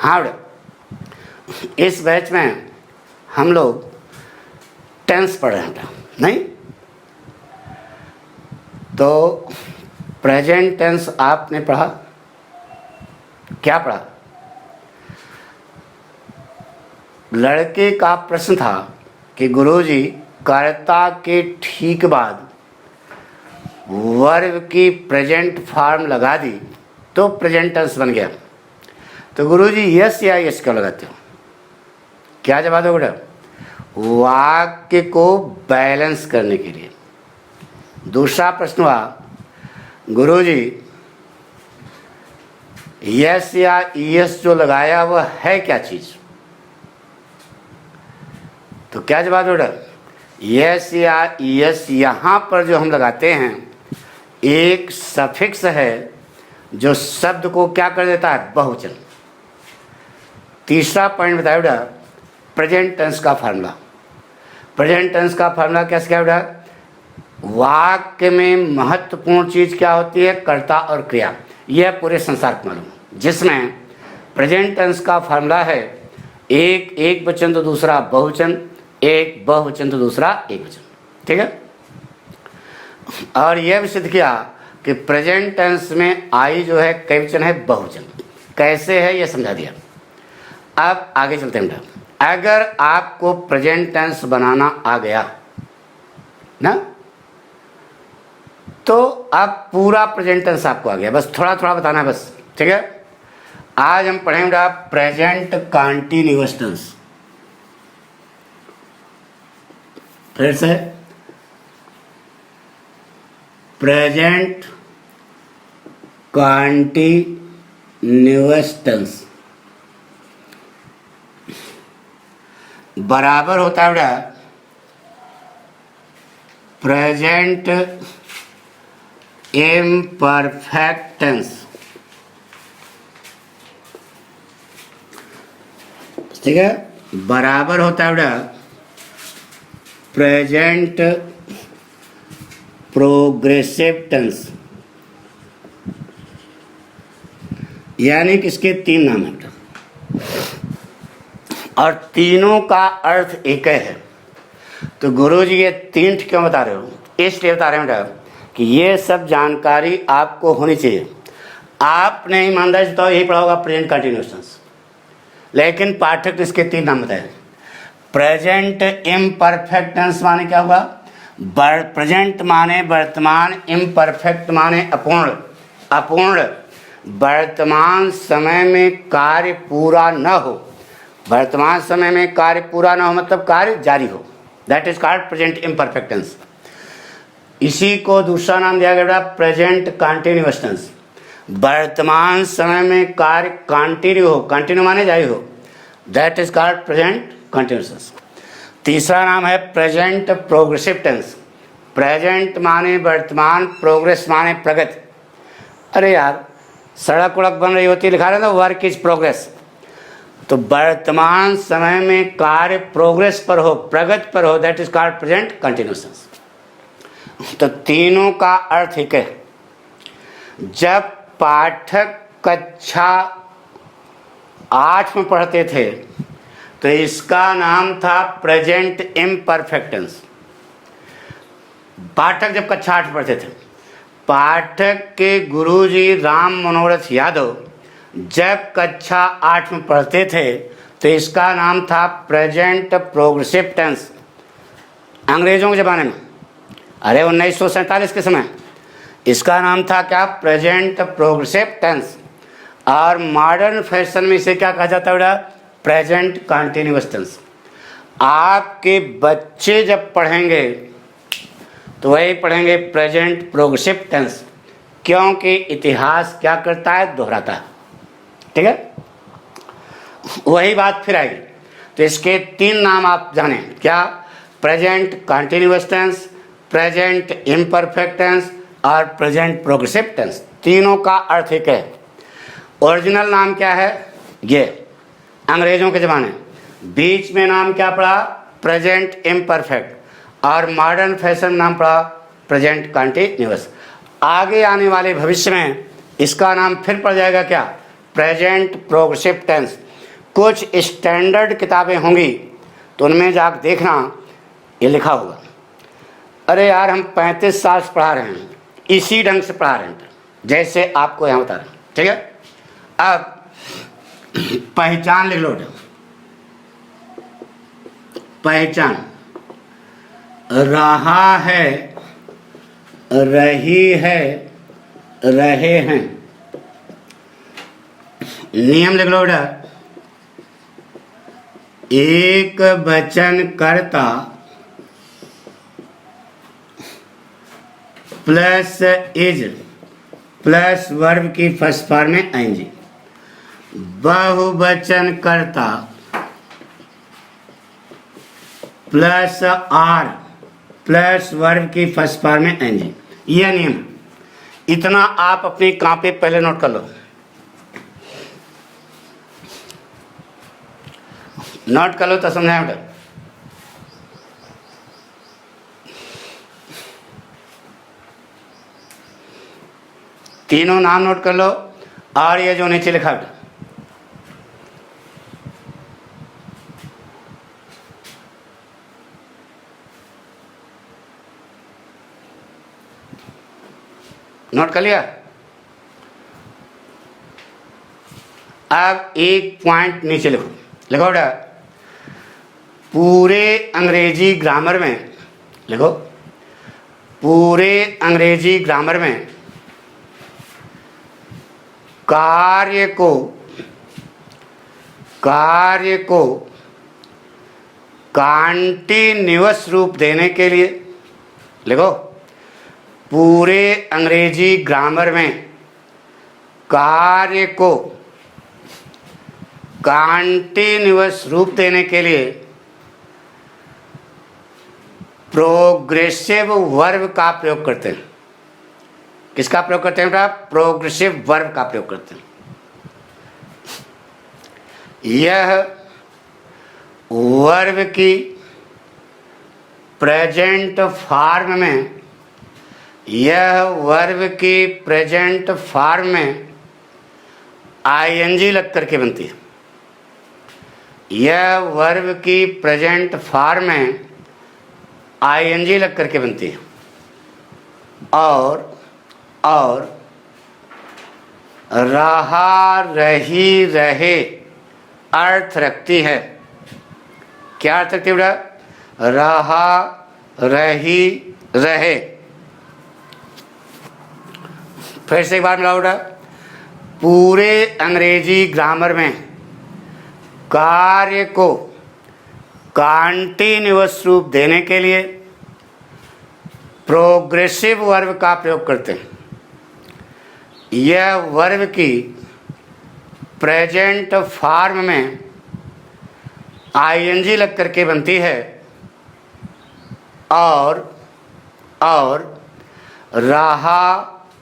हाँ बेटा, इस बैच में हम लोग टेंस पढ़ रहे हैं बेटा, नहीं तो प्रेजेंट टेंस आपने पढ़ा, क्या पढ़ा? लड़के का प्रश्न था कि गुरुजी कर्ता के ठीक बाद वर्ब की प्रेजेंट फॉर्म लगा दी तो प्रेजेंट टेंस बन गया, तो गुरुजी यस या यस क्यों लगाते हो? क्या जवाब दो बेटा? वाक्य को बैलेंस करने के लिए। दूसरा प्रश्न हुआ, गुरुजी यस या यस जो लगाया वह है क्या चीज? तो क्या जवाब दो बेटा? यस या यस यहाँ पर जो हम लगाते हैं एक सफिक्स है जो शब्द को क्या कर देता है? बहुवचन। तीसरा पॉइंट बताया बेटा, प्रेजेंट टेंस का फार्मूला। प्रेजेंट टेंस का फार्मूला क्या है बेटा? वाक्य में महत्वपूर्ण चीज क्या होती है? कर्ता और क्रिया। यह पूरे संसार को मालूम, जिसमें प्रेजेंट टेंस का फार्मूला है एक एक वचन तो दूसरा बहुवचन, एक बहुवचन तो दूसरा एक वचन। ठीक है, और यह भी सिद्ध किया कि प्रेजेंट टेंस में आई जो है कई वचन है, बहुवचन। कैसे है यह समझा दिया। अब आगे चलते हैं बेटा। अगर आपको प्रेजेंट टेंस बनाना आ गया ना, तो अब पूरा प्रेजेंट टेंस आपको आ गया, बस थोड़ा थोड़ा बताना है बस। ठीक है, आज हम पढ़ेंगे प्रेजेंट कंटीन्यूअस टेंस। फिर से प्रेजेंट कंटीन्यूअस टेंस बराबर होता है बेटा प्रेजेंट इम्परफेक्ट टेंस। ठीक है, बराबर होता है बेटा प्रेजेंट प्रोग्रेसिव टेंस। यानी कि इसके तीन नाम हैं बेटा, और तीनों का अर्थ एक है। तो गुरुजी ये तीन क्यों बता रहे हो? इसलिए बता रहे हैं बेटा कि ये सब जानकारी आपको होनी चाहिए। आपने ईमानदारी से बताओ यही पढ़ा होगा प्रेजेंट कंटीन्यूअस टेंस, लेकिन पाठक ने इसके तीन नाम बताए। प्रेजेंट इम्परफेक्ट टेंस माने क्या हुआ? प्रेजेंट माने वर्तमान, इम्परफेक्ट माने अपूर्ण। अपूर्ण वर्तमान समय में कार्य पूरा न हो, वर्तमान समय में कार्य पूरा न हो मतलब कार्य जारी हो, that is called present imperfect tense. इसी को दूसरा नाम दिया गया प्रेजेंट कंटीन्यूअस टेंस। वर्तमान समय में कार्य कंटिन्यू हो, कंटिन्यू माने जारी हो, that is called present continuous tense. तीसरा नाम है प्रेजेंट प्रोग्रेसिव टेंस। प्रेजेंट माने वर्तमान, प्रोग्रेस माने प्रगति। अरे यार सड़क उड़क बन रही होती है, लिखा रहता है वर्क इज प्रोग्रेस। तो वर्तमान समय में कार्य प्रोग्रेस पर हो, प्रगति पर हो, that is called present continuous tense. तो तीनों का अर्थ एक है। जब पाठक कक्षा 8 में पढ़ते थे तो इसका नाम था प्रेजेंट इम्परफेक्ट टेंस। पाठक जब कक्षा 8 में पढ़ते थे, पाठक के गुरुजी राम मनोरथ यादव जब कक्षा 8 में पढ़ते थे तो इसका नाम था प्रेजेंट प्रोग्रेसिव टेंस। अंग्रेजों के ज़माने में, अरे 1947 के समय, इसका नाम था क्या? Present progressive tense. और मॉडर्न फैशन में इसे क्या कहा जाता है? Present continuous tense. आपके बच्चे जब पढ़ेंगे तो वही पढ़ेंगे प्रेजेंट प्रोग्रेसिव टेंस, क्योंकि इतिहास क्या करता है? दोहराता है। ठीक है, वही बात फिर आएगी। तो इसके तीन नाम आप जाने, क्या? Present continuous tense, present imperfect tense और प्रेजेंट प्रोग्रेसिव टेंस। तीनों का अर्थ एक है। ओरिजिनल नाम क्या है? ये अंग्रेजों के ज़माने, बीच में नाम क्या पड़ा? प्रेजेंट इम्परफेक्ट, और मॉडर्न फैशन नाम पड़ा प्रेजेंट कंटीन्यूअस। आगे आने वाले भविष्य में इसका नाम फिर पड़ जाएगा क्या? Present progressive tense. कुछ स्टैंडर्ड किताबें होंगी तो उनमें जाकर देखना, ये लिखा होगा। अरे यार, हम 35 साल से पढ़ा रहे हैं, इसी ढंग से पढ़ा रहे हैं जैसे आपको यहाँ बता रहे हैं, ठीक है। अब पहचान लिख लो। पहचान, रहा है, रही है, रहे हैं। नियम लिख लो बेटा। एक वचन कर्ता प्लस इज प्लस वर्ब की फर्स्ट फॉर्म में आएंगे। बहुवचन कर्ता प्लस आर प्लस वर्ब की फर्स्ट फॉर्म में आएंगे। यह नियम, इतना आप अपनी कॉपी पहले नोट कर लो। नोट कर लो तो समझाए बेटा। तीनों नाम नोट कर लो और ये जो नीचे लिखा बेटा, नोट कर लिया। अब एक पॉइंट नीचे लिखो, लिखो बेटा। पूरे अंग्रेजी ग्रामर में लिखो, पूरे अंग्रेजी ग्रामर में कार्य को कॉन्टिन्यूअस रूप देने के लिए, लिखो, पूरे अंग्रेजी ग्रामर में कार्य को कॉन्टिन्यूअस रूप देने के लिए प्रोग्रेसिव वर्ब का प्रयोग करते हैं। किसका प्रयोग करते हैं बेटा? प्रोग्रेसिव वर्ब का प्रयोग करते हैं। यह वर्ब की प्रेजेंट फॉर्म में, यह वर्ब की प्रेजेंट फॉर्म में आईएनजी लग करके बनती है। यह वर्ब की प्रेजेंट फॉर्म में आईएनजी लग करके बनती है और रहा, रही, रहे अर्थ रखती है। क्या अर्थ रखती है बेटा? रहा, रही, रहे। फिर से एक बार मिलाओ बेटा। पूरे अंग्रेजी ग्रामर में कार्य को कॉन्टिन्यूअस रूप देने के लिए प्रोग्रेसिव वर्ब का प्रयोग करते हैं। यह वर्ब की प्रेजेंट फॉर्म में आईएनजी लग करके बनती है और रहा,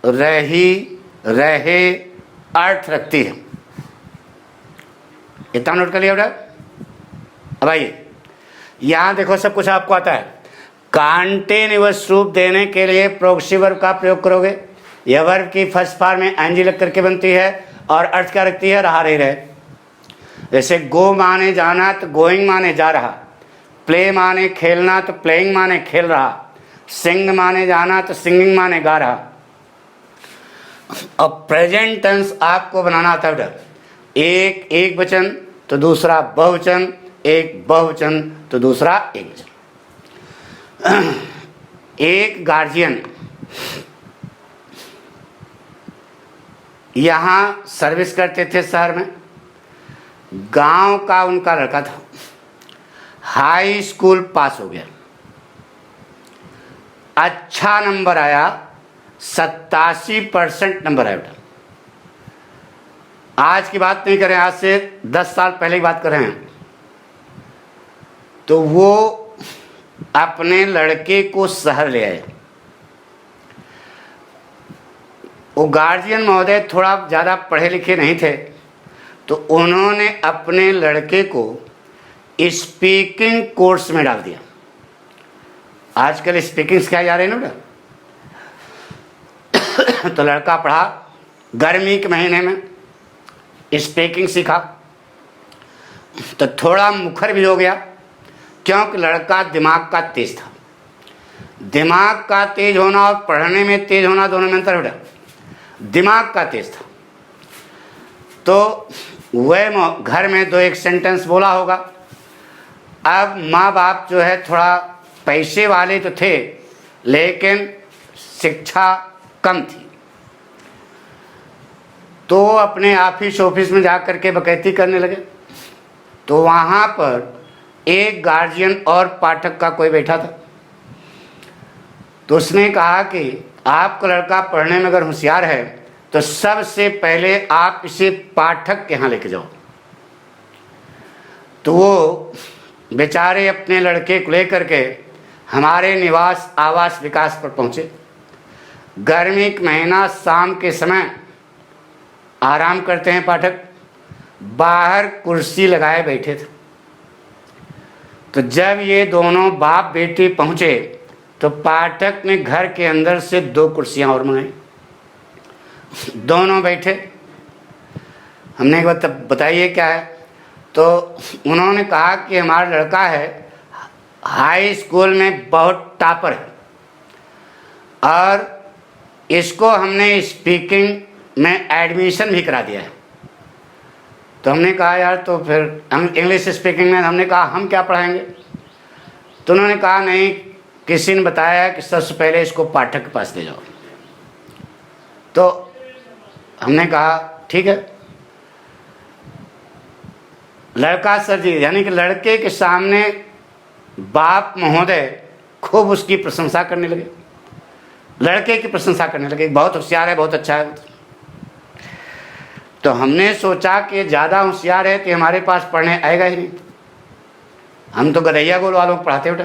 रही, रहे अर्थ रखती है। इतना नोट कर लिया बेटा। अब आइए, यहाँ देखो सब कुछ आपको आता है। कॉन्टिन्यूअस रूप देने के लिए प्रोग्रेसिव वर्ब का प्रयोग करोगे। यह वर्ब की फर्स्ट फॉर्म में आईएनजी लग करके बनती है और अर्थ क्या रखती है? रहा, रही, रहे। जैसे गो माने जाना तो गोइंग माने जा रहा, प्ले माने खेलना तो प्लेइंग माने खेल रहा, सिंग माने जाना तो सिंगिंग माने गा रहा। और प्रेजेंट टेंस आपको बनाना आता है बेटा। एक एक वचन तो दूसरा बहुवचन, एक बहुवचन तो दूसरा एक वचन। एक गार्जियन यहाँ सर्विस करते थे शहर में। गांव का उनका लड़का था, हाई स्कूल पास हो गया, अच्छा नंबर आया, 87% नंबर आया बेटा। आज की बात नहीं करें, आज से 10 साल पहले की बात कर रहे हैं। तो वो अपने लड़के को शहर ले आए। वो गार्जियन महोदय थोड़ा ज़्यादा पढ़े लिखे नहीं थे, तो उन्होंने अपने लड़के को स्पीकिंग कोर्स में डाल दिया। आजकल स्पीकिंग सिखाई जा रही है ना बेटा। तो लड़का पढ़ा, गर्मी के महीने में स्पीकिंग सीखा। तो थोड़ा मुखर भी हो गया, क्योंकि लड़का दिमाग का तेज था। दिमाग का तेज होना और पढ़ने में तेज होना दोनों में अंतर है बेटा। दिमाग का तेज था तो वह घर में 2-1 सेंटेंस बोला होगा। अब माँ बाप जो है थोड़ा पैसे वाले तो थे, लेकिन शिक्षा कम थी, तो अपने ऑफिस में जा कर के बकैती करने लगे। तो वहाँ पर एक गार्जियन और पाठक का कोई बैठा था, तो उसने कहा कि आपका लड़का पढ़ने में अगर होशियार है तो सबसे पहले आप इसे पाठक के यहाँ लेके जाओ। तो वो बेचारे अपने लड़के को लेकर के हमारे निवास आवास विकास पर पहुँचे। गर्मी का महीना, शाम के समय आराम करते हैं पाठक, बाहर कुर्सी लगाए बैठे थे। तो जब ये दोनों बाप बेटी पहुँचे तो पाठक ने घर के अंदर से 2 कुर्सियां और मंगाई, दोनों बैठे। हमने एक बात बताइए क्या है, तो उन्होंने कहा कि हमारा लड़का है हाई स्कूल में बहुत टॉपर है और इसको हमने स्पीकिंग में एडमिशन भी करा दिया है। तो हमने कहा यार, तो फिर हम इंग्लिश स्पीकिंग में, हमने कहा हम क्या पढ़ाएंगे। तो उन्होंने कहा नहीं, किसी ने बताया कि सबसे पहले इसको पाठक के पास ले जाओ। तो हमने कहा ठीक है। लड़का सर जी, यानी कि लड़के के सामने बाप महोदय खूब उसकी प्रशंसा करने लगे, लड़के की प्रशंसा करने लगे, बहुत होशियार है, बहुत अच्छा है। तो हमने सोचा कि ज़्यादा होशियार है तो हमारे पास पढ़ने आएगा ही नहीं। हम तो गधैया गोल वालों को पढ़ाते बेटा।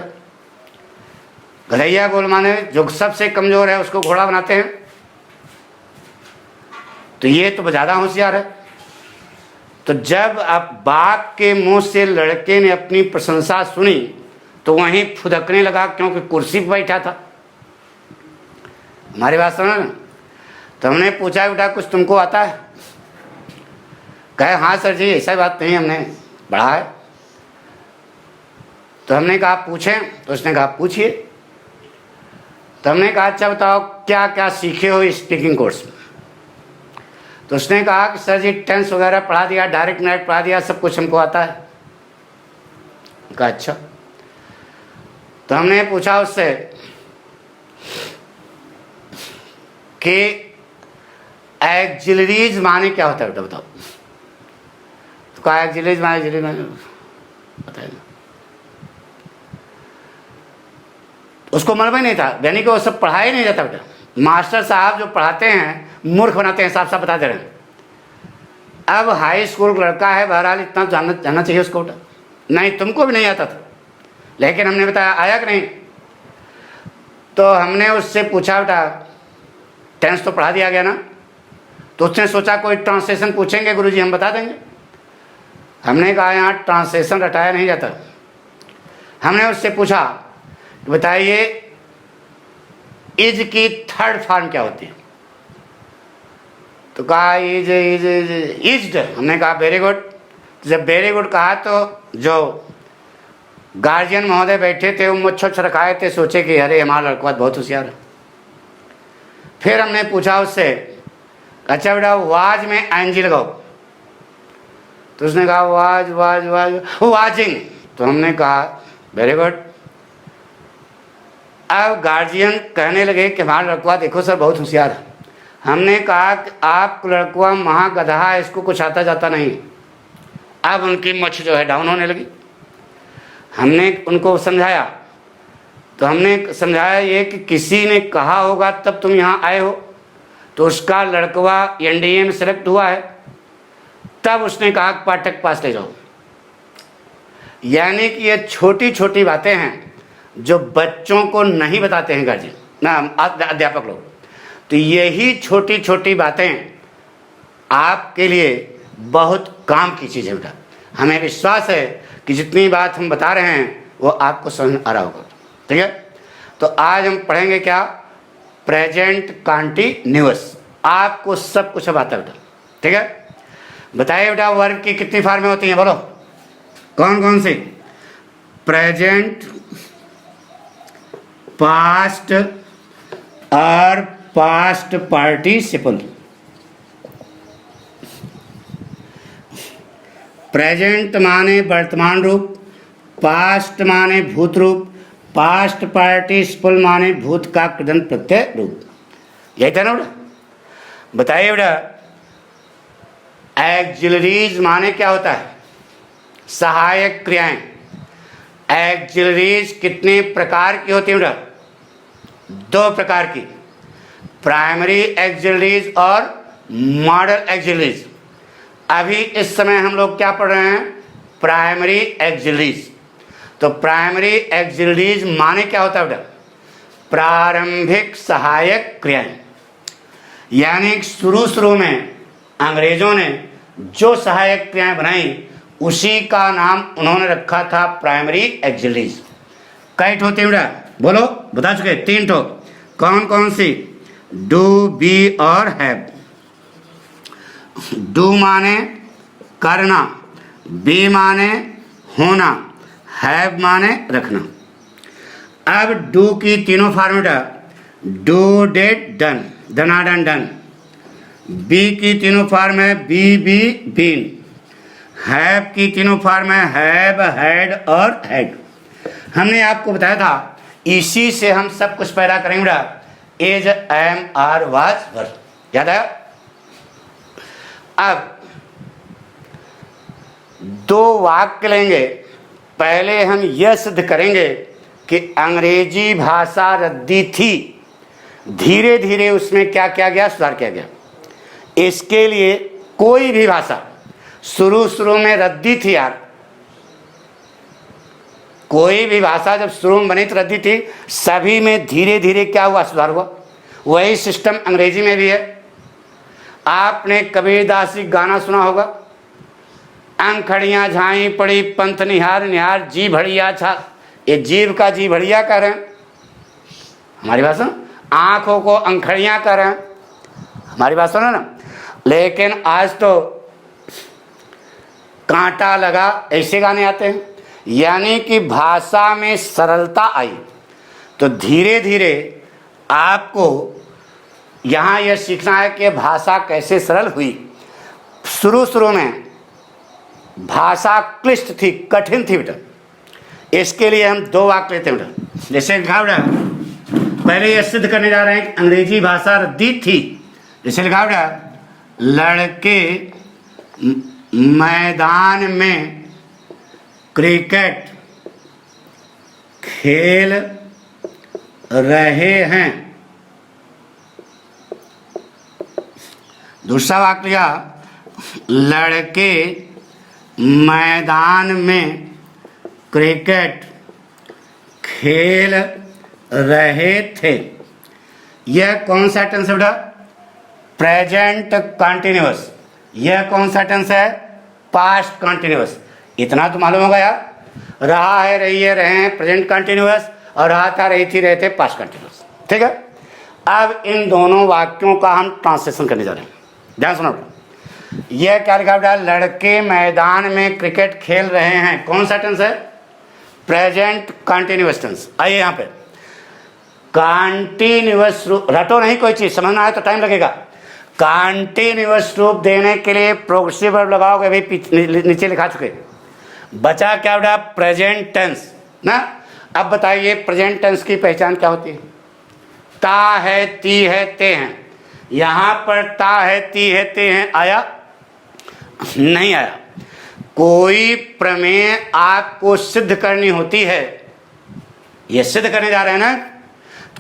गधैया गोल माने जो सबसे कमज़ोर है उसको घोड़ा बनाते हैं, तो ये तो ज़्यादा होशियार है। तो जब अब बाप के मुंह से लड़के ने अपनी प्रशंसा सुनी तो वहीं फुदकने लगा, क्योंकि कुर्सी पर बैठा था। हमारी बात सुना ना। तो हमने पूछा बेटा कुछ तुमको आता है? कहे हाँ सर जी, ऐसा बात नहीं, हमने पढ़ा है। तो हमने कहा पूछें? तो उसने कहा पूछिए। तो हमने कहा अच्छा बताओ क्या क्या सीखे हो स्पीकिंग कोर्स में। तो उसने कहा कि सर जी टेंस वगैरह पढ़ा दिया, डायरेक्ट नाइट पढ़ा दिया, सब कुछ हमको आता है। कहा अच्छा। तो हमने पूछा उससे कि एक्सिलरीज माने क्या होता है बेटा बताओ। तो कहा एक्सिलरीज माने बताइए। उसको मालूम ही नहीं था, यानी कि वो सब पढ़ाया ही नहीं जाता बेटा। मास्टर साहब जो पढ़ाते हैं मूर्ख बनाते हैं, साफ साफ बता दे रहे हैं। अब हाई स्कूल का लड़का है, बहरहाल इतना जानना चाहिए उसको बेटा। नहीं तुमको भी नहीं आता था, लेकिन हमने बताया आया कि नहीं। तो हमने उससे पूछा बेटा टेंस तो पढ़ा दिया गया ना। तो उसने सोचा कोई ट्रांसलेशन पूछेंगे गुरुजी, हम बता देंगे। हमने कहा यहाँ ट्रांसलेशन रटाया नहीं जाता। हमने उससे पूछा बताइए इज की 3rd फॉर्म क्या होती है। तो कहा इज इज इज इज्ड। हमने कहा वेरी गुड। जब वेरी गुड कहा तो जो गार्जियन महोदय बैठे थे वो मुझ रखाए थे, सोचे कि अरे हमारा लड़का बहुत होशियार है। फिर हमने पूछा उससे अच्छा बेटा वाज में आईएनजी लगाओ। तो उसने कहा वाज वाज वाज वाजिंग। तो हमने कहा वेरी गुड। अब गार्जियन कहने लगे कि हमारा लड़का देखो सर बहुत होशियार है। हमने कहा कि आप लड़का महागधा है, इसको कुछ आता जाता नहीं। अब उनकी मुछ जो है डाउन होने लगी। हमने उनको समझाया, तो हमने समझाया ये कि किसी ने कहा होगा तब तुम यहाँ आए हो, तो उसका लड़कवा एनडीए में सेलेक्ट हुआ है, तब उसने कहा पाठक पास ले जाओ। यानी कि ये छोटी छोटी बातें हैं जो बच्चों को नहीं बताते हैं गार्जियन ना अध्यापक लोग। तो यही छोटी छोटी बातें आपके लिए बहुत काम की चीज़ है बेटा। हमें विश्वास है कि जितनी बात हम बता रहे हैं वो आपको समझ आ रहा होगा। ठीक है, तो आज हम पढ़ेंगे क्या, प्रेजेंट कंटीन्यूअस। आपको सब कुछ अब आता है बेटा। ठीक है, बताइए बेटा वर्ब की कितनी फॉर्में होती हैं बोलो। कौन कौन से? प्रेजेंट, पास्ट और पास्ट पार्टिसिपल। प्रेजेंट माने वर्तमान रूप, पास्ट माने भूत रूप, पास्ट पार्टिसिपल माने भूत का कृदंत प्रत्यय रूप। यही था ना बेटा? बताइए बेटा, एक्सिलरीज माने क्या होता है? सहायक क्रियाएं। एक्सिलरीज कितने प्रकार की होती है बेटा? 2 प्रकार की, प्राइमरी एक्सिलरीज और मॉडल एक्सिलरीज। अभी इस समय हम लोग क्या पढ़ रहे हैं? Primary auxiliaries. तो प्राइमरी एक्सिलरीज माने क्या होता है बेटा? प्रारंभिक सहायक क्रियाएं। यानी शुरू में अंग्रेजों ने जो सहायक क्रियाएं बनाई उसी का नाम उन्होंने रखा था प्राइमरी एक्सिलरीज। कई ठो होती है बेटा? बोलो, बता चुके 3 ठो। कौन कौन सी? डू, बी और हैव। डू माने करना, बी माने होना, हैव माने रखना। अब डू की तीनों फॉर्मेटा, डू, डेड, डन, डनाडन, डन। बी की तीनों फॉर्म है बी, बी, बीन। हैव की तीनों फॉर्म है हैव, हैड और हैड। हमने आपको बताया था इसी से हम सब कुछ पैदा करेंगे बेटा, एज, एम, आर, वाज, वर। याद आया? अब 2 वाक्य लेंगे। पहले हम यह सिद्ध करेंगे कि अंग्रेजी भाषा रद्दी थी, धीरे धीरे उसमें क्या किया गया? सुधार किया गया। इसके लिए कोई भी भाषा शुरू में रद्दी थी यार, कोई भी भाषा जब शुरू में बनी तो रद्दी थी, सभी में धीरे धीरे क्या हुआ? सुधार हुआ। वही सिस्टम अंग्रेजी में भी है। आपने कबीरदास जी गाना सुना होगा, अंखड़ियाँ झाई पड़ी पंथ निहार निहार जी भड़िया छा। ये जीव का जी भड़िया कह रहे हैं हमारी भाषा, आंखों को अंखड़ियाँ कह रहे हैं हमारी भाषा ना। लेकिन आज तो कांटा लगा ऐसे गाने आते हैं। यानी कि भाषा में सरलता आई तो धीरे धीरे आपको यहाँ यह सीखना है कि भाषा कैसे सरल हुई। शुरू में भाषा क्लिष्ट थी, कठिन थी बेटा। इसके लिए हम 2 वाक्य लेते हैं बेटा। जैसे लिखा बेटा, पहले यह सिद्ध करने जा रहे हैं कि अंग्रेजी भाषा रद्दी थी। जैसे लिखा बेटा, लड़के मैदान में क्रिकेट खेल रहे हैं। दूसरा वाक्य लिखा, लड़के मैदान में क्रिकेट खेल रहे थे। यह कौन सा टेंस है बेटा? Present continuous. यह कौन सा टेंस है? Past continuous. इतना तो मालूम होगा यार, रहा है, रही है, रहे हैं प्रेजेंट कंटिन्यूअस, और रहा था, रही थी, रहे थे पास्ट कंटिन्यूअस। ठीक है। अब इन दोनों वाक्यों का हम ट्रांसलेशन करने जा रहे हैं। ध्यान सुनो, यह क्या लिखा बेटा? लड़के मैदान में क्रिकेट खेल रहे हैं। कौन सा टेंस है? Present continuous tense. आइए यहाँ पे, कंटिन्यूअस रूप, रटो नहीं कोई चीज, समझना है तो टाइम लगेगा। कंटिन्यूअस रूप देने के लिए प्रोग्रेसिव वर्ब लगाओगे, अभी नीचे लिखा चुके। बचा क्या बेटा? प्रेजेंट टेंस ना। अब बताइए प्रेजेंट टेंस की पहचान क्या होती है? ता है, ती है, ते हैं। यहां पर ता है, ती है, ते हैं आया? नहीं आया। कोई प्रमेय आपको सिद्ध करनी होती है, ये सिद्ध करने जा रहे हैं ना,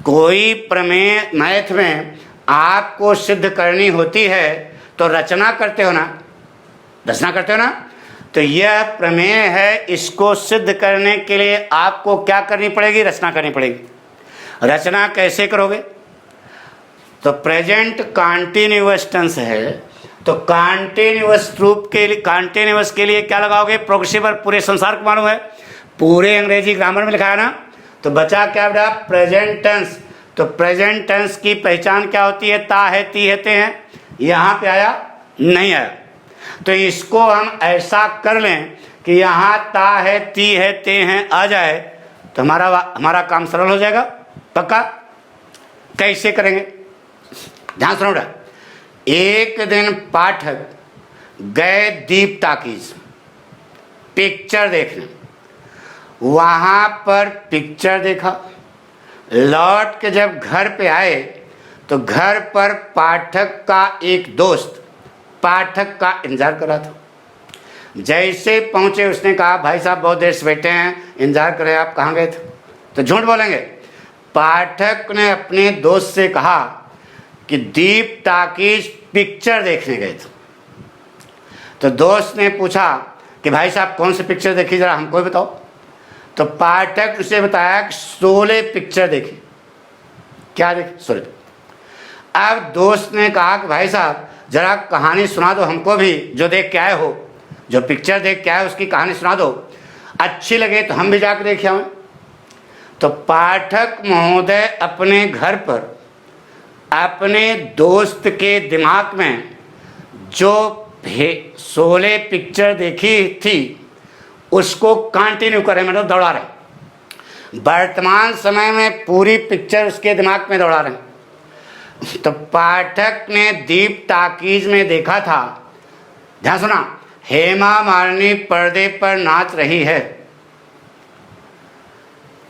कोई प्रमेय मैथ में आपको सिद्ध करनी होती है तो रचना करते हो ना, रचना करते हो ना। तो यह प्रमेय है, इसको सिद्ध करने के लिए आपको क्या करनी पड़ेगी? रचना करनी पड़ेगी। रचना कैसे करोगे? तो प्रेजेंट कंटिन्यूअस टेंस है, तो कंटिन्यूअस रूप के लिए, कंटिन्यूअस के लिए क्या लगाओगे? Progressive verb. पूरे संसार को मालूम है, पूरे अंग्रेजी ग्रामर में लिखा है ना। तो बचा क्या बेटा? Present tense. तो प्रेजेंट टेंस की पहचान क्या होती है? ता है, ती है, ते हैं। यहाँ पे आया? नहीं आया। तो इसको हम ऐसा कर लें कि यहाँ ता है, ती है, ते हैं आ जाए तो हमारा काम सरल हो जाएगा। पक्का? कैसे करेंगे? ध्यान सुनो बेटा। एक दिन पाठक गए दीप टाकीज पिक्चर देखने। वहाँ पर पिक्चर देखा, लौट के जब घर पे आए तो घर पर पाठक का एक दोस्त पाठक का इंतजार कर रहा था। जैसे पहुंचे उसने कहा, भाई साहब बहुत देर से बैठे हैं, इंतजार कर रहे हैं, आप कहाँ गए थे? तो झूठ बोलेंगे। पाठक ने अपने दोस्त से कहा कि दीप टाकीज पिक्चर देखने गए थे। तो दोस्त ने पूछा कि भाई साहब कौन सी पिक्चर देखी, जरा हमको भी बताओ। तो पाठक उसे बताया कि शोले पिक्चर देखी। क्या देखी? शोले। अब दोस्त ने कहा कि भाई साहब जरा कहानी सुना दो हमको भी, जो देख के आए हो, जो पिक्चर देख के आए उसकी कहानी सुना दो, अच्छी लगे तो हम भी जाकर देख आए। तो पाठक महोदय अपने घर पर अपने दोस्त के दिमाग में जो शोले पिक्चर देखी थी उसको कंटिन्यू करें, मतलब दौड़ा रहे। वर्तमान समय में पूरी पिक्चर उसके दिमाग में दौड़ा रहे। तो पाठक ने दीप टाकीज में देखा था, ध्यान सुना, हेमा मालिनी पर्दे पर नाच रही है।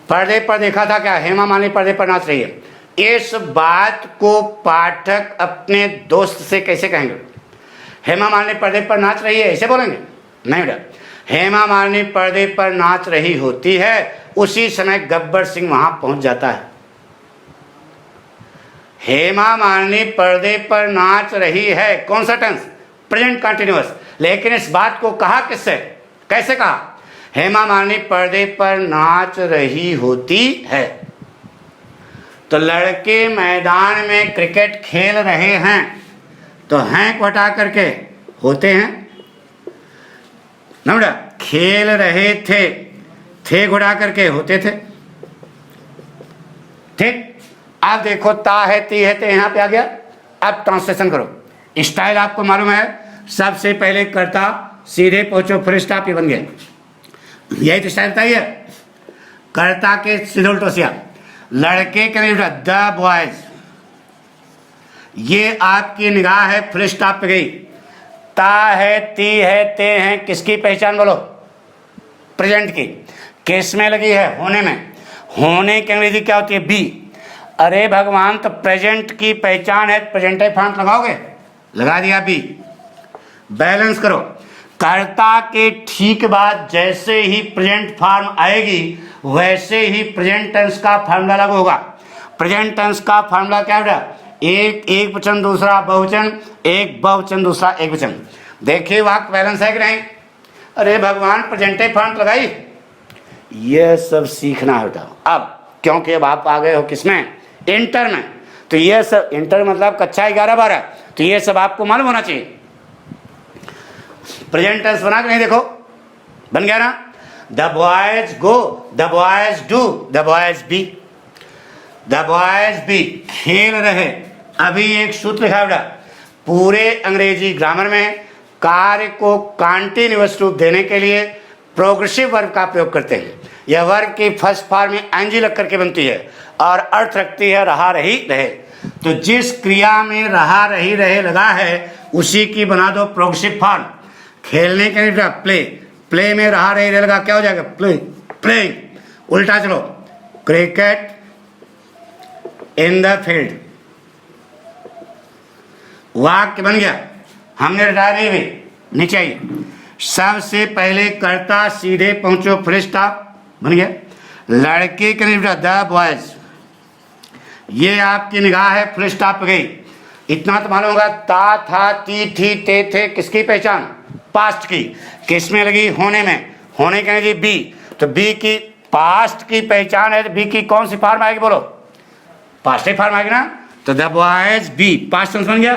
पर्दे पर देखा था क्या? हेमा मालिनी पर्दे पर नाच रही है। इस बात को पाठक अपने दोस्त से कैसे कहेंगे? हेमा मालिनी पर्दे पर नाच रही है ऐसे बोलेंगे? नहीं बेटा, हेमा मालिनी पर्दे पर नाच रही होती है, उसी समय गब्बर सिंह वहां पहुंच जाता है। हेमा मालिनी पर्दे पर नाच रही है, कौन सा टेंस? Present continuous. लेकिन इस बात को कहा किससे, कैसे कहा? हेमा मालिनी पर्दे पर नाच रही होती है। तो लड़के मैदान में क्रिकेट खेल रहे हैं, तो हैं को हटा करके होते हैं ना बेटा। खेल रहे थे घुड़ा करके होते थे। ठीक। अब देखो ता है, ती है, ते यहाँ पे आ गया। अब ट्रांसलेशन करो। स्टाइल आपको मालूम है, सबसे पहले कर्ता, सीधे पहुंचो, फिर स्टॉप, ये बन गया। यही तो स्टाइल बताइए। कर्ता के सीधे उल्टोसिया, लड़के के लिए द बॉयज, ये आपकी निगाह है, फिर स्टॉप पे गई। ता है, ती है, ते हैं, किसकी पहचान बोलो? प्रेजेंट की। किस में लगी है? होने में। होने की अंग्रेजी क्या होती है? बी। अरे भगवान, तो प्रेजेंट की पहचान है, प्रेजेंट फॉर्म लगाओगे? लगा दिया बी। बैलेंस करो। कर्ता के ठीक बाद जैसे ही प्रेजेंट फॉर्म आएगी वैसे ही प्रेजेंट टेंस का फॉर्मूला लागू होगा। प्रेजेंट टेंस का फॉर्मूला क्या है? एक वचन दूसरा बहुवचन, एक बहुवचन दूसरा एक वचन। देखिए वाक्य बैलेंस है कि नहीं? अरे भगवान, प्रेजेंटे फॉर्म लगाई, ये सब सीखना है बेटा। अब क्योंकि अब आप आ गए हो किसमें? इंटर में। तो ये सब इंटर मतलब कक्षा 11-12, तो ये सब आपको मालूम होना चाहिए। प्रेजेंट टेंस बना के नहीं, देखो बन गया ना। The boys go, the boys do, the boys be, the boys be खेल रहे। अभी एक सूत्र लिखा बेटा, पूरे अंग्रेजी ग्रामर में कार्य को कॉन्टिन्यूअस रूप देने के लिए प्रोग्रेसिव वर्ब का प्रयोग करते हैं। यह वर्ब की फर्स्ट फॉर्म में एनजी लग करके बनती है और अर्थ रखती है रहा रही रहे। तो जिस क्रिया में रहा रही रहे लगा है उसी की बना दो प्रोग्रेसिव फॉर्म। खेलने के लिए प्ले, प्ले में रहा रही रहे लगा, क्या हो जाएगा? Play, playing. उल्टा चलो, क्रिकेट इन द फील्ड, वाक्य बन गया। हमने रटाया नहीं भी, नीचे आइए। सबसे पहले कर्ता, सीधे पहुंचो, फिर स्टॉप, बन गया। लड़के के लिए द बॉयज, ये आपकी निगाह है, फिर स्टॉप पे गई। इतना तो मालूम होगा, ता था, ती थी, ते थे, किसकी पहचान? पास्ट की। किस में लगी? होने में। होने के लिए बी, तो बी की पास्ट की पहचान है, तो बी की कौन सी फॉर्म आएगी बोलो? पास्ट ही फॉर्म आएगी ना। तो the boys be past tense बन गया।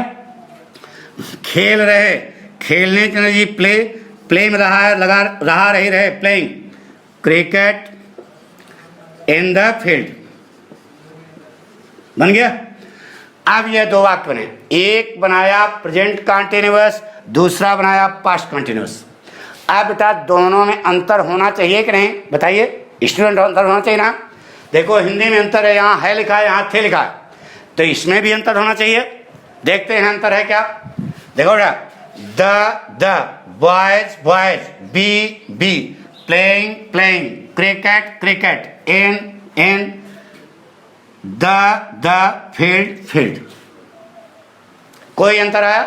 खेल रहे, खेलने के लिए प्ले, प्ले में रहा है लगा, रहा रही रहे, playing. Cricket in the field, बन गया। अब ये दो वाक्य बने, एक बनाया प्रेजेंट कंटिन्यूअस, दूसरा बनाया पास्ट कंटिन्यूअस। अब बेटा दोनों में अंतर होना चाहिए कि नहीं, बताइए स्टूडेंट, अंतर होना चाहिए ना। देखो हिंदी में अंतर है, यहाँ है लिखा है, यहाँ थे लिखा है, तो इसमें भी अंतर होना चाहिए। देखते हैं अंतर है क्या। देखो बेटा, the boys boys, be playing playing, cricket cricket, in the field field. कोई अंतर आया?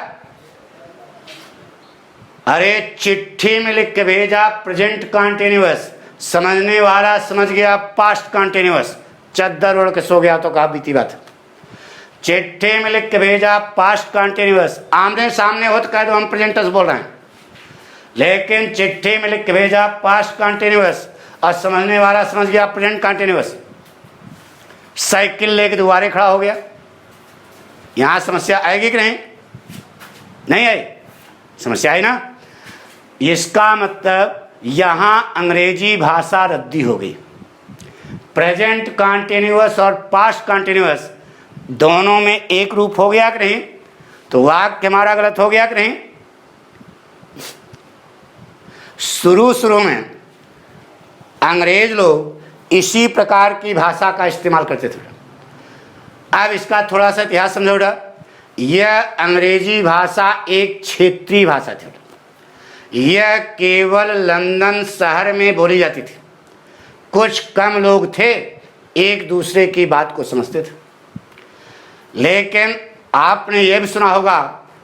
अरे चिट्ठी में लिख के भेजा प्रेजेंट कंटिन्यूअस, समझने वाला समझ गया पास्ट कंटिन्यूअस, चद्दर ओढ़ के सो गया तो कहा बीती बात। चिट्ठी में लिख के भेजा पास्ट कंटिन्यूअस, आमने सामने हो तो कह दो हम प्रेजेंट बोल रहे हैं, लेकिन चिट्ठी में लिख के भेजा पास्ट कंटिन्यूअस और समझने वाला समझ गया प्रेजेंट कंटिन्यूअस। साइकिल लेके दोबारे खड़ा हो गया, यहां समस्या आएगी कि नहीं? नहीं आई, समस्या आई ना। इसका मतलब यहां अंग्रेजी भाषा रद्दी हो गई। प्रेजेंट कंटिन्यूअस और पास्ट कंटिन्यूअस दोनों में एक रूप हो गया कि नहीं? तो वाक्य हमारा गलत हो गया कि नहीं? शुरू में अंग्रेज लोग इसी प्रकार की भाषा का इस्तेमाल करते थे। अब इसका थोड़ा सा इतिहास समझो। यह अंग्रेजी भाषा एक क्षेत्रीय भाषा थी, यह केवल लंदन शहर में बोली जाती थी। कुछ कम लोग थे एक दूसरे की बात को समझते थे। लेकिन आपने यह भी सुना होगा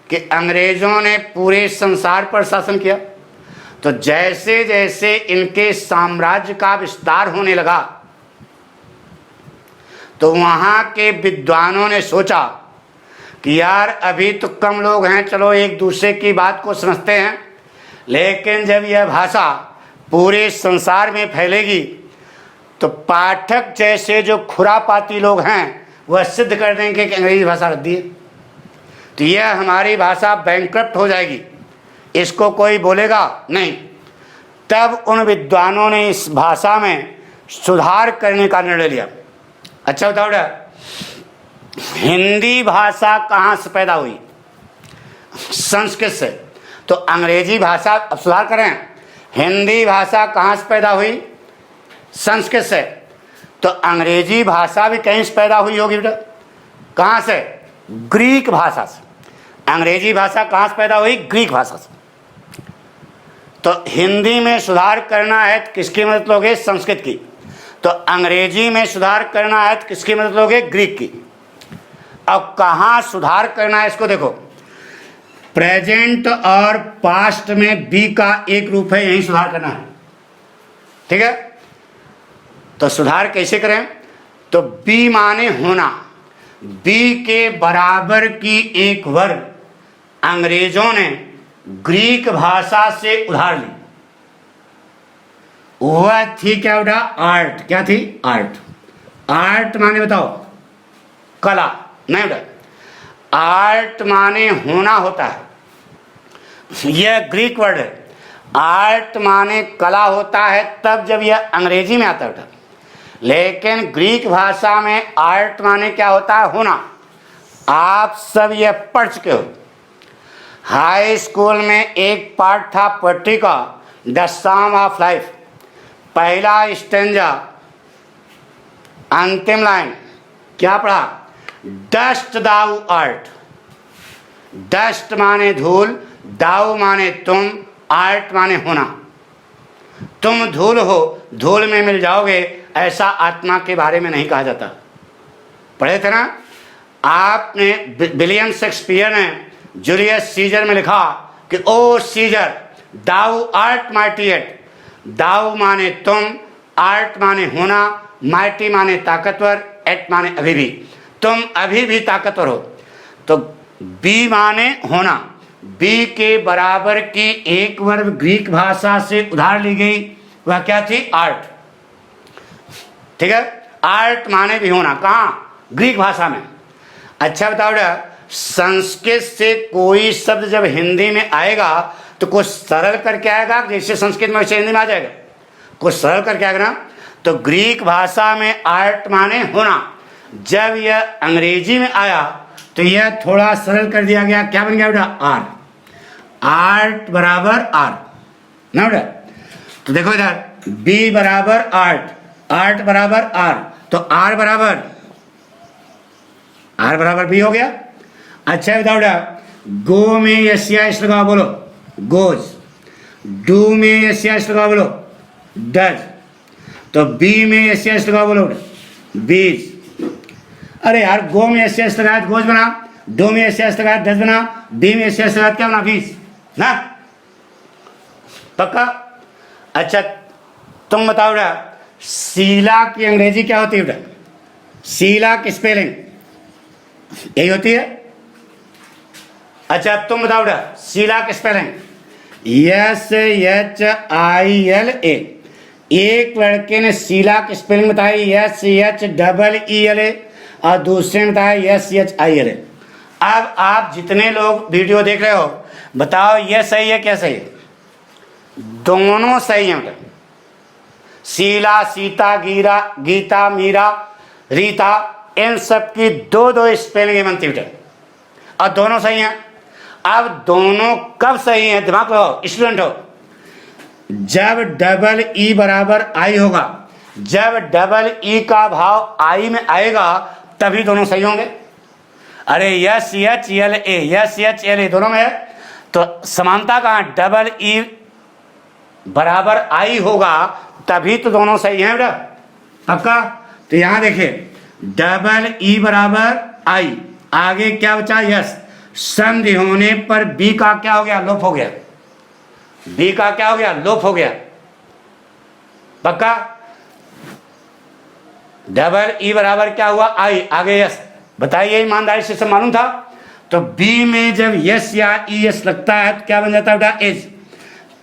कि अंग्रेजों ने पूरे संसार पर शासन किया, तो जैसे जैसे इनके साम्राज्य का विस्तार होने लगा तो वहां के विद्वानों ने सोचा कि यार अभी तो कम लोग हैं, चलो एक दूसरे की बात को समझते हैं, लेकिन जब यह भाषा पूरे संसार में फैलेगी तो पाठक जैसे जो खुरापाती लोग हैं वह सिद्ध कर देंगे कि अंग्रेजी भाषा रद्दी है, तो यह हमारी भाषा बैंकक्रप्ट हो जाएगी, इसको कोई बोलेगा नहीं। तब उन विद्वानों ने इस भाषा में सुधार करने का निर्णय लिया। अच्छा बताओ बेटा, हिंदी भाषा कहाँ से पैदा हुई? संस्कृत से। तो अंग्रेजी भाषा, अब सुधार करें, हिंदी भाषा कहाँ से पैदा हुई? संस्कृत से। तो अंग्रेजी भाषा भी कहीं से पैदा हुई होगी बेटा? कहाँ से? ग्रीक भाषा से। अंग्रेजी भाषा कहाँ से पैदा हुई? ग्रीक भाषा से। तो हिंदी में सुधार करना है तो किसकी मदद लोगे? संस्कृत की। तो अंग्रेजी में सुधार करना है तो किसकी मदद लोगे? ग्रीक की। अब कहाँ सुधार करना है इसको देखो, प्रेजेंट और पास्ट में बी का एक रूप है, यही सुधार करना है, ठीक है। तो सुधार कैसे करें? तो बी माने होना, बी के बराबर की एक वर्ग अंग्रेजों ने ग्रीक भाषा से उधार ली। वह थी क्या बेटा? आर्ट। क्या थी? आर्ट। आर्ट माने बताओ? कला। नहीं बेटा, आर्ट माने होना होता है, यह ग्रीक वर्ड है। आर्ट माने कला होता है तब जब यह अंग्रेजी में आता है बेटा, लेकिन ग्रीक भाषा में आर्ट माने क्या होता है? होना। आप सब यह पढ़ चुके हो, हाई स्कूल में एक पार्ट था पोएट्री का, द सॉन्ग ऑफ लाइफ। पहला स्टेंजा, अंतिम लाइन क्या पढ़ा? Dust thou art. डस्ट माने धूल, दाउ माने तुम, आर्ट माने होना। तुम धूल हो, धूल में मिल जाओगे, ऐसा आत्मा के बारे में नहीं कहा जाता। पढ़े थे ना आपने? विलियम शेक्सपियर ने जूलियस सीजर में लिखा कि O Caesar thou art mighty yet. Thou माने तुम, आर्ट माने होना, माइटी माने ताकतवर, एट माने अभी भी, तुम अभी भी ताकतवर हो। तो बी माने होना, बी के बराबर की एक वर्ग ग्रीक भाषा से उधार ली गई, वह क्या थी? आर्ट। ठीक है, आर्ट माने भी होना, कहाँ? ग्रीक भाषा में। अच्छा बताओ बेटा, संस्कृत से कोई शब्द जब हिंदी में आएगा तो कुछ सरल करके आएगा, जैसे संस्कृत में वैसे हिंदी में आ जाएगा? कुछ सरल करके आएगा ना। तो ग्रीक भाषा में आर्ट माने होना, जब यह अंग्रेजी में आया तो यह थोड़ा सरल कर दिया गया। क्या बन गया बेटा? आर। आर्ट बराबर आर। ना बेटा। तो देखो इधर b बराबर 8, 8 बराबर r, तो r बराबर b हो गया। अच्छा बताओ बेटा, गो में यस यस लगाओ, बोलो गोज। डू में यस यस लगाओ, बोलो डज। तो बी में यस यस लगाओ, बोलो बीज। अरे यार, गो में एस एस लगाया गोज बना, डो में एस एस लगाया डज बना, बी में एस एस लगाया क्या बना, बीज ना, पक्का। अच्छा तुम बताओ बेटा, शीला की अंग्रेजी क्या होती है बेटा? शीला की स्पेलिंग यही होती है। अच्छा तुम बताओ बेटा, शीला की स्पेलिंग SHILA। एक लड़के ने शीला की स्पेलिंग बताई SHEELA और दूसरे ने बताया SHILA। अब आप जितने लोग वीडियो देख रहे हो, बताओ ये सही है क्या सही है? दोनों सही हैं बेटा। शीला, सीता, गीरा, गीता, मीरा, रीता, इन सब की दो दो स्पेलिंग बनती बेटा, और दोनों सही हैं। अब दोनों कब सही हैं, दिमाग लगाओ स्टूडेंट हो, जब डबल ई बराबर आई होगा। जब डबल ई का भाव आई में आएगा तभी दोनों सही होंगे। अरे SHLA दोनों में है, तो समानता कहाँ? डबल ई बराबर आई होगा तभी तो दोनों सही हैं बेटा, पक्का। तो यहां देखिए, डबल ई बराबर आई, आगे क्या बचा? यस। संधि होने पर बी का क्या हो गया? लोप हो गया। बी का क्या हो गया? लोप हो गया, पक्का। डबल ई बराबर क्या हुआ? आई, आगे यस। बताइए, ईमानदारी से सब मालूम था? तो बी में जब यस या ई एस लगता है तो क्या बन जाता है बेटा? इज।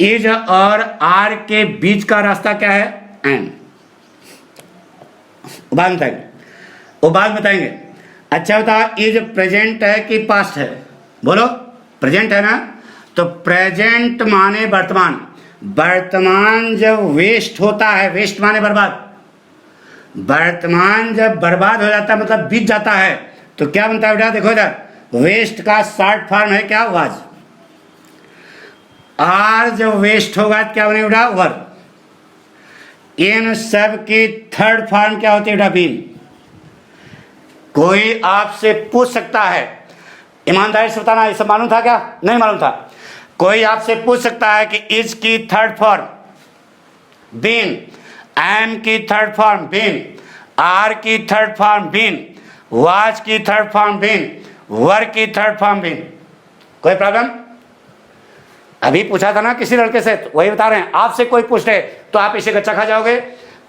इज और आर के बीच का रास्ता क्या है? एंड। बाद बताएंगे। अच्छा बताओ, इज प्रेजेंट है कि पास्ट है? बोलो, प्रेजेंट है ना। तो प्रेजेंट माने वर्तमान। वर्तमान जब वेस्ट होता है, वेस्ट माने बर्बाद, वर्तमान जब बर्बाद हो जाता है मतलब बीत जाता है, तो क्या बनता है बेटा? देखो इधर, वेस्ट का शॉर्ट फॉर्म है क्या? वाज। आर जब वेस्ट होगा तो क्या बनेगा बेटा? वर। इन सब की थर्ड फॉर्म क्या होती है बेटा? बीन। कोई आपसे पूछ सकता है, ईमानदारी से बताना, ये सब मालूम था क्या? नहीं मालूम था। कोई आपसे पूछ सकता है कि इज की थर्ड फॉर्म बीन, एम की थर्ड फॉर्म बीन, आर की थर्ड फॉर्म बीन, वाज की थर्ड फॉर्म बीन, वर की थर्ड फॉर्म बीन। कोई प्रॉब्लम? अभी पूछा था ना किसी लड़के से, तो वही बता रहे हैं। आपसे कोई पूछे तो आप इसे गच्चा खा जाओगे।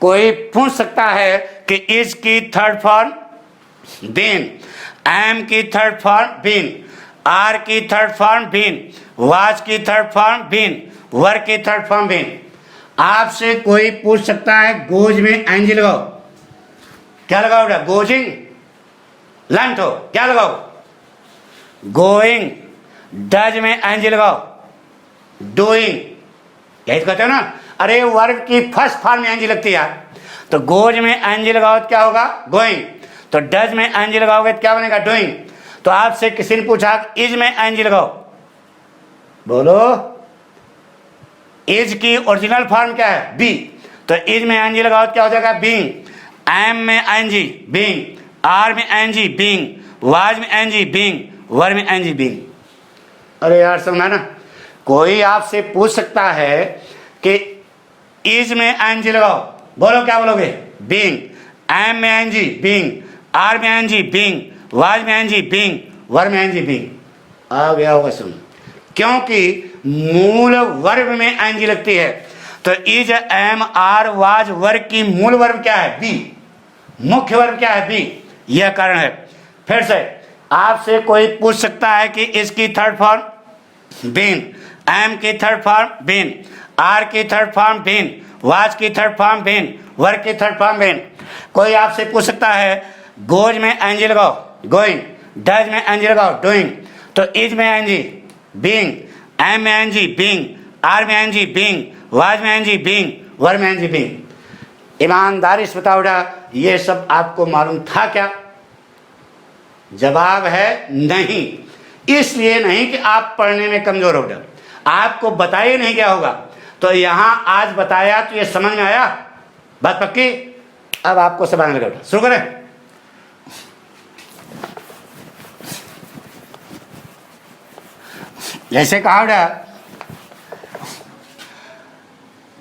कोई पूछ सकता है कि इज की थर्ड फॉर्म बीन, एम की थर्ड फॉर्म बीन, आर की थर्ड फॉर्म बीन, वाज की थर्ड फॉर्म बीन, वर की थर्ड फॉर्म बीन। आपसे कोई पूछ सकता है गोज में एंजी लगाओ, क्या लगाओ बेटा? गोजिंग। लंट हो, क्या लगाओ? गोइंग। डज में एंजी लगाओ, डूइंग। यही तो कहते हो ना। अरे वर्ब की फर्स्ट फॉर्म में एंजी लगती है, तो गोज में एंजी लगाओ तो क्या होगा? गोइंग। तो डज में एंजी लगाओगे तो क्या बनेगा? डूइंग। तो आपसे किसी ने पूछा इज में एंजी लगाओ, बोलो इज की ओरिजिनल फॉर्म क्या है? बी। तो इज में एनजी लगाओ तो क्या हो जाएगा? बीइंग। एम में एनजी बीइंग, आर में एनजी बीइंग, वाज में एनजी बीइंग, वर में एनजी बीइंग। अरे यार समझा ना। कोई आपसे पूछ सकता है कि इज में एनजी लगाओ, बोलो क्या बोलोगे? बीइंग। एम में एनजी बीइंग, आर में एनजी बीइंग, वाज में एनजी बीइंग, वर में एनजी बीइंग। आ गया होगा सुन, क्योंकि मूल वर्ब में एनजी लगती है। तो is, am, are, was, verb की मूल वर्ब क्या है? बी। मुख्य वर्ब क्या है? बी। यह कारण है। फिर से आपसे कोई पूछ सकता है कि इसकी थर्ड फॉर्म बीन, एम की थर्ड फॉर्म बीन, आर की थर्ड फॉर्म बीन, वाज की थर्ड फॉर्म बीन, वर्ब की थर्ड फॉर्म बीन। कोई आपसे पूछ सकता है गोज में एनजी लगाओ, गोइंग। डज में एनजी लगाओ, डूइंग। तो इज में एनजी बीइंग, एम में एनजी बीइंग, आर में एनजी बीइंग, वाज में एनजी बीइंग, वर में एनजी बीइंग। ईमानदारी से बताओ बेटा, ये सब आपको मालूम था क्या? जवाब है नहीं। इसलिए नहीं कि आप पढ़ने में कमजोर हो बेटा, आपको बताया नहीं गया होगा। तो यहां आज बताया तो ये समझ में आया, बात पक्की। अब आपको सब आने लगा, शुरू करें। जैसे कहा बेटा,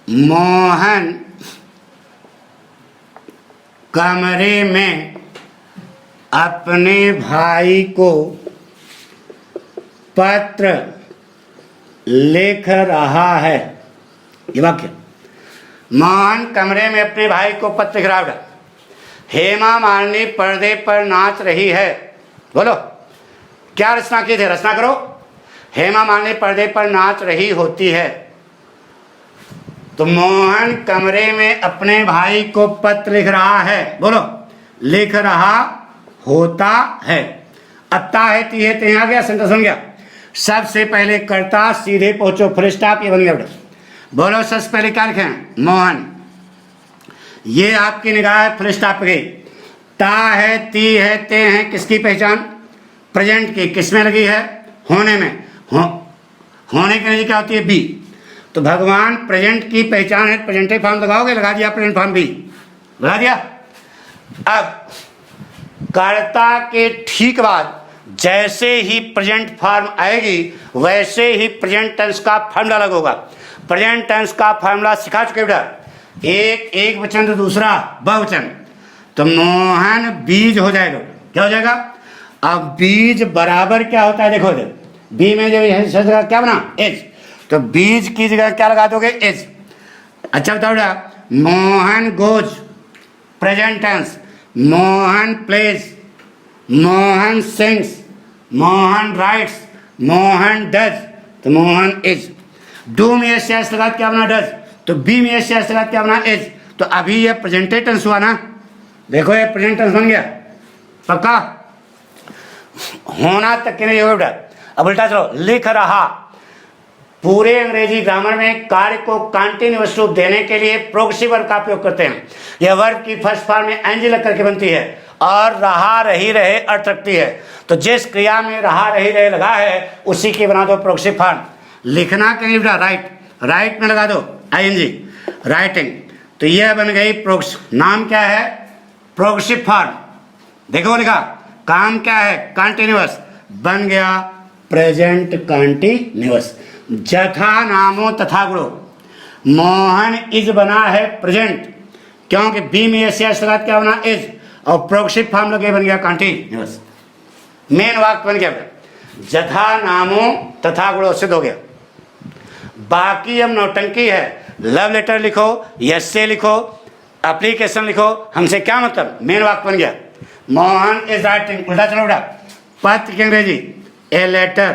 मोहन कमरे में अपने भाई को पत्र लिख रहा है। ये वाक्य, मोहन कमरे में अपने भाई को पत्र लिख रहा है। हेमा मालिनी पर्दे पर नाच रही है। बोलो क्या रचना की थी, रचना करो। हेमा मालिनी पर्दे पर नाच रही होती है। तो मोहन कमरे में अपने भाई को पत्र लिख रहा है। बोलो, लिख रहा होता है। अत्ता है ती है ते आ गया, सेंटेंस बन गया। सबसे पहले कर्ता, सीधे पहुंचो, फुल स्टॉप, ये बन गया बेटा। बोलो सबसे पहले क्या लिखें, मोहन। ये आपकी निगाह है, फुल स्टॉप पे गई। ता है, ती है, ते हैं, किसकी पहचान, प्रेजेंट की। किसमें लगी है, होने में। होने की अंग्रेजी क्या होती है, बी। तो भगवान प्रेजेंट की पहचान है, प्रेजेंटिव फॉर्म लगाओगे, लगा दिया प्रेजेंट फॉर्म बी, लगा दिया। अब कर्ता के ठीक बाद जैसे ही प्रेजेंट फॉर्म आएगी वैसे ही प्रेजेंट टेंस का फॉर्मूला अलग होगा। प्रेजेंट टेंस का फॉर्मूला सिखा चुके बेटा, एक वचन तो दूसरा बहुवचन। तो मोहन बीज हो जाएगा। क्या हो जाएगा, अब बीज बराबर क्या होता है, देखो बी में जब क्या बना, एज, तो बीज की जगह क्या लगा दोगे, एज। अच्छा बताओ बेटा, Mohan goes present tense, Mohan plays, Mohan sings, Mohan writes, Mohan does, तो मोहन इज। डू में एस लगा क्या बना, डज। तो बी में एस लगा क्या बना, इज। तो अभी ये प्रेजेंटेड टेंस हुआ ना, देखो ये प्रेजेंट टेंस बन गया, पक्का। होना तक के नहीं होगा बेटा। अब उल्टा चलो, लिख रहा। पूरे अंग्रेजी ग्रामर में कार्य को कंटीन्यूअस रूप देने के लिए प्रोग्रेसिव वर्ब का उपयोग करते हैं। यह वर्ब की फर्स्ट फॉर्म में एंजी लग करके बनती है और रहा रही रहे अर्थ रखती है। तो जिस क्रिया में रहा रही रहे लगा है उसी की बना दो प्रोग्रेसिव फॉर्म। लिखना कहीं बेटा, राइट, राइट में लगा दो आईएनजी, राइटिंग। तो यह बन गई नाम क्या है, प्रोग्रेसिव फॉर्म। देखो लिखा, काम क्या है, कंटीन्यूअस, बन गया प्रेजेंट कंटीन्यूअस। जथा नामो तथा गुणो, मोहन इज बना है प्रेजेंट, क्योंकि बी में एस लगा क्या बना, इज, और प्रोग्रेसिव फॉर्म लगे बन गया कंटीन्यूअस। मेन वाक्य बन गया, जथा नामो तथा गुणो सिद्ध हो गया। बाकी अब नौटंकी है, लव लेटर लिखो, यस से लिखो, एप्लीकेशन लिखो, हमसे क्या मतलब, मेन वाक्य बन गया। मोहन इज राइटिंग, उल्टा चलो बेटा, पत्र की अंग्रेजी ए लेटर,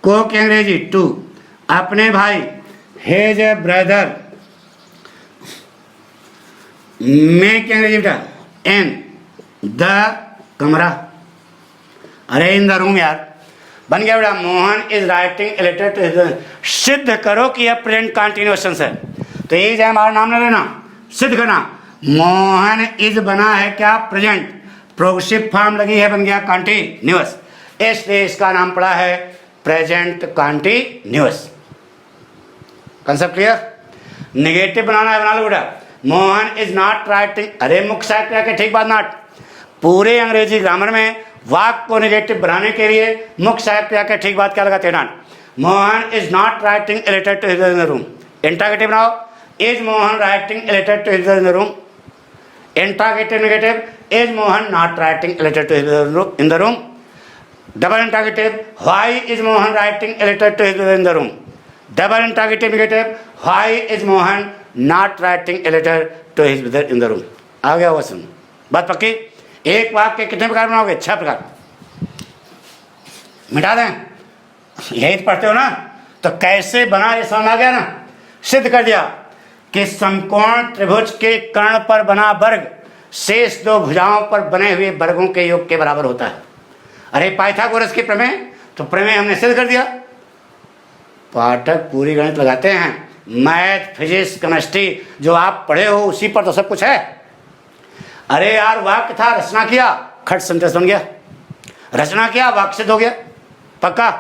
को की अंग्रेजी टू, अपने भाई हेज ए ब्रदर, में की अंग्रेजी बेटा इन द कमरा, अरे इन द रूम यार, बन गया बेटा। Mohan is writing a letter to, सिद्ध करो कि यह प्रेजेंट कंटीन्यूअस है। तो ये जो हमारा नाम न लेना, सिद्ध करना। मोहन इज बना है क्या, प्रेजेंट, प्रोग्रेसिव फॉर्म लगी है, बन गया कंटीन्यूअस, इसलिए इसका नाम पड़ा है present continuous. Concept clear. Negative बनाना है, बना लो बेटा। मोहन इज नॉट राइटिंग, अरे मुख्य साहित्य के ठीक बात नॉट। पूरे अंग्रेजी ग्रामर में वाक्य को नेगेटिव बनाने के लिए मुख्य साहित्य के ठीक बात क्या लगाते हैं, not. Mohan is not writing a letter to his brother in the room, interrogative बनाओ, is Mohan writing a letter to his brother in the room, interrogative negative, is Mohan not writing a letter to his brother in the room, double interrogative, why is Mohan writing a letter to his brother in the room, double interrogative negative, why is Mohan not writing a letter to his brother in the room. आ गया वचन, बात पक्की। एक वाक्य कितने प्रकार बनाओगे, 6 प्रकार। मिटा दें, यही तो पढ़ते हो ना, तो कैसे बना ये समझ आ गया ना, सिद्ध कर दिया कि समकोण त्रिभुज के कर्ण पर बना वर्ग शेष 2 भुजाओं पर बने हुए वर्गों के योग के बराबर होता है। अरे पाइथागोरस की प्रमेय, तो प्रमेय हमने सिद्ध कर दिया। पाठक पूरी गणित लगाते हैं, मैथ, फिजिक्स, केमिस्ट्री जो आप पढ़े हो उसी पर तो सब कुछ है। अरे यार वाक्य था, रचना किया, खट सेंटेंस बन गया, रचना किया, वाक्य सिद्ध हो गया, पक्का।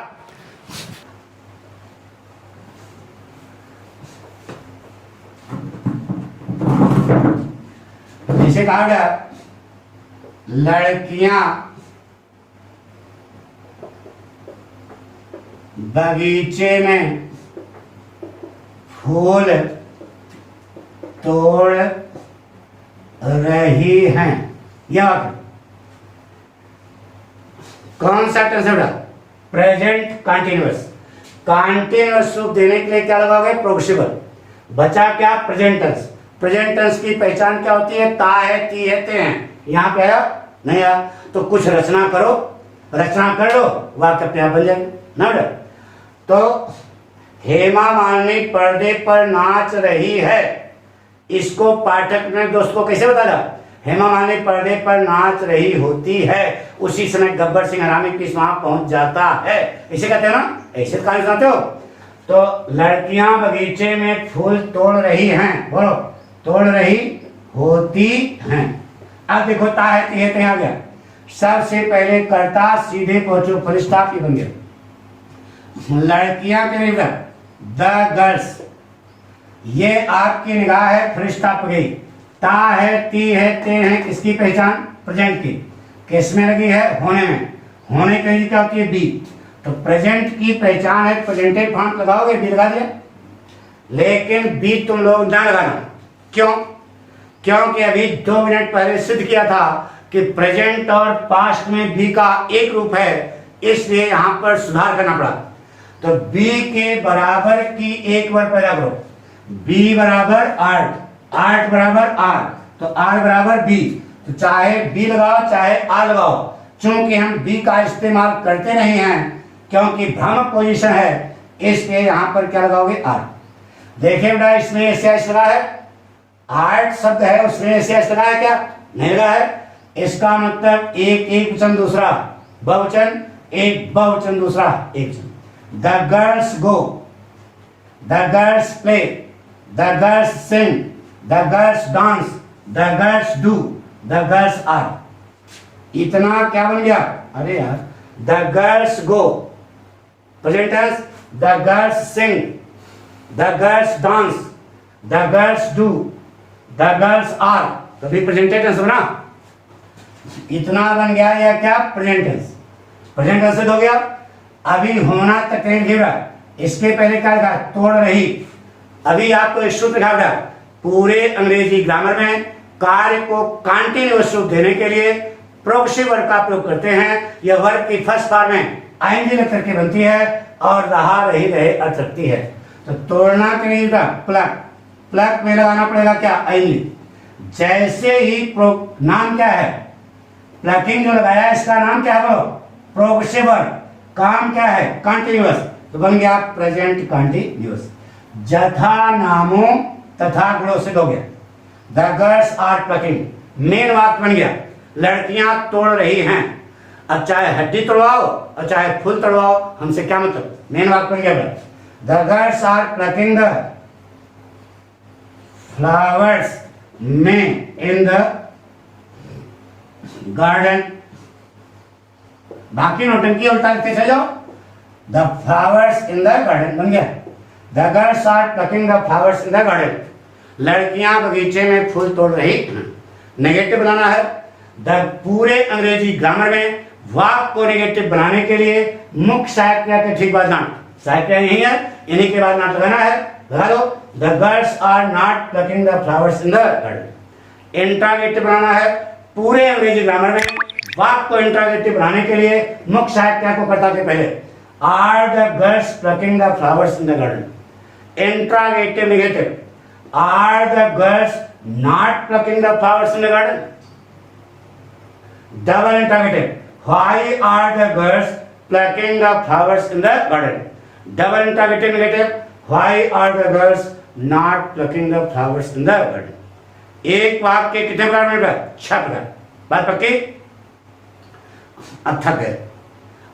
जैसे कहा गया लड़कियां बगीचे में फूल तोड़ रही हैं। यह कौन सा टेंस है? Present continuous. कंटिन्यूअस रूप देने के लिए क्या लगाओगे? प्रोग्रेसिबल। बचा क्या? Present tense. प्रेजेंट टेंस की पहचान क्या होती है? ता है, ती है, ते हैं। यहाँ पे आया नहीं आया तो कुछ रचना करो, रचना कर लो, वाक्य अपने आप बन जाएंगे ना बेटा। तो हेमा मालिनी पर्दे पर नाच रही है, इसको पाठक ने दोस्त को कैसे बताया? हेमा मालिनी पर्दे पर नाच रही होती है, उसी समय गब्बर सिंह हरामी किस वहां पहुंच जाता है। ऐसे कहते हैं ना, ऐसे कहानी सुनाते हो। तो लड़कियां बगीचे में फूल तोड़ रही हैं, बोलो तोड़ रही होती हैं। अब देखो ता है, ती है, आ गया। सबसे पहले कर्ता सीधे पहुंचो, फुल स्टॉप ये बन गया। लड़कियां के लिए द गर्ल्स, ये आपकी निगाह है, फुल स्टॉप गई। ता है, ती है, ते हैं, किसकी पहचान? प्रेजेंट की। किस में लगी है? होने में। होने के लिए क्या होती है? बी। तो प्रेजेंट की पहचान है, प्रेजेंटेड फॉर्म लगाओगे, बी लगा दिया। लेकिन बी तुम लोग ना लगाना। क्यों? क्योंकि अभी 2 मिनट पहले सिद्ध किया था कि प्रेजेंट और पास्ट में बी का एक रूप है, इसलिए यहां पर सुधार करना पड़ा। तो बी के बराबर की एक बार पैदा करो। बी बराबर 8, 8 बराबर आर, तो आर बराबर बी। तो चाहे बी लगाओ चाहे आर लगाओ, चूंकि हम बी का इस्तेमाल करते नहीं हैं क्योंकि भ्रामक पोजीशन है, इसलिए यहां पर क्या लगाओगे? आर। देखिए बेटा, इसमें एस लगा है, 8 शब्द है, उसमें एस लगा है क्या? नहीं लगा है। इसका मतलब एक एक वचन, दूसरा बहुवचन, एक बहुवचन, दूसरा एक वचन। The girls go, the girls play, the girls sing, the girls dance, the girls do, the girls are. इतना क्या बन गया? अरे यार, the girls go present tense, the girls sing, the girls dance, the girls do, the girls are, तो भी present tense बना। इतना बन गया या क्या? Present tense. प्रेजेंट टेंस हो गया। अभी होना तक नहीं गिरा, इसके पहले क्या लिखा? तोड़ रही। अभी आपको एक सूत्र लिखा गया, पूरे अंग्रेजी ग्रामर में कार्य को कंटीन्यूअस रूप देने के लिए प्रोग्रेसिव वर्ब का प्रयोग करते हैं। यह वर्ब की फर्स्ट फॉर्म में आईएनजी लेकर के बनती है और रहा रही रहे अर्थ रखती है। तो तोड़ना के लिए प्लक, प्लक में लगाना पड़ेगा क्या? आईएनजी। जैसे ही नाम क्या है? प्लकिंग जो लगाया इसका नाम क्या है? Progressive verb. काम क्या है? कंटीन्यूअस, तो बन गया प्रेजेंट कंटीन्यूअस। जथा नामो तथा गुणों से हो गया। The girls are plucking, main वाक्य बन गया। लड़कियां तोड़ रही हैं। अब चाहे हड्डी तोड़वाओ और चाहे फूल तोड़वाओ, हमसे क्या मतलब? मेन वाक्य बन गया। The girls are plucking the flowers में इन द गार्डन। बाकी नौटंकी उल्टा लिखते चले जाओ। The flowers in the garden बन गया। The girls are plucking the flowers in the garden. लड़कियां बगीचे में फूल तोड़ रही। नेगेटिव बनाना है। द पूरे अंग्रेजी ग्रामर में वाक्य को नेगेटिव बनाने के लिए मुख्य सहायक क्रिया के ठीक बाद नाट, सहायक क्रिया यही है, इन्हीं के बाद नाट लगाना है। लगा दो। The girls are not plucking the flowers in the garden. Interrogative बनाना है। पूरे अंग्रेजी ग्रामर में वाक्य को इंट्रोगेटिव बनाने के लिए मुख्य सहायक क्रिया को करता के पहले are the girls plucking the flowers in the garden. Interrogative negative, are the girls not plucking the flowers in the garden. Double interrogative, why are the girls plucking the flowers in the garden. Double interrogative negative, why are the girls not plucking the flowers in the garden. एक वाक्य के कितने प्रकार में? 6 प्रकार। बात पक्की? अब थक गए,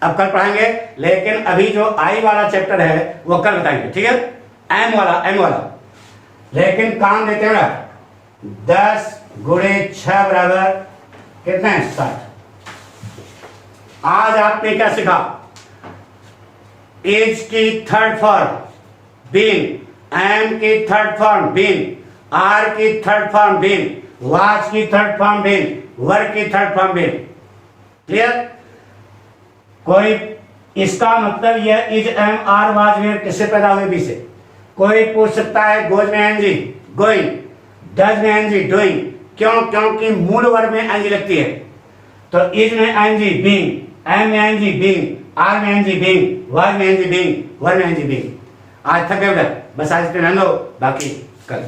अब कल पढ़ाएंगे, लेकिन अभी जो आई वाला चैप्टर है वो कल बताएंगे, ठीक है? एम वाला। लेकिन काम देते हैं 10 × 6 बराबर कितने? 60। आज आपने क्या सीखा? इज की थर्ड फॉर्म बीइंग, एम की थर्ड फॉर्म बीइंग, आर की थर्ड फॉर्म बीन, वाज की थर्ड फॉर्म बीन, वर की थर्ड फॉर्म बीन। क्लियर? कोई इसका मतलब यह is am are was were किससे पैदा हुए? बी से। कोई पूछ सकता है गोज में एनजी गोइंग, डज में एनजी डूइंग, क्यों? क्योंकि मूल वर्ग में एनजी लगती है। तो इज में एनजी बीइंग, एम में एनजी बीइंग, आर में एनजी बीइंग, वाज में एनजी बीइंग, वर में एनजी बीइंग। आज थक गए, बस आज इतना लो, बाकी कल।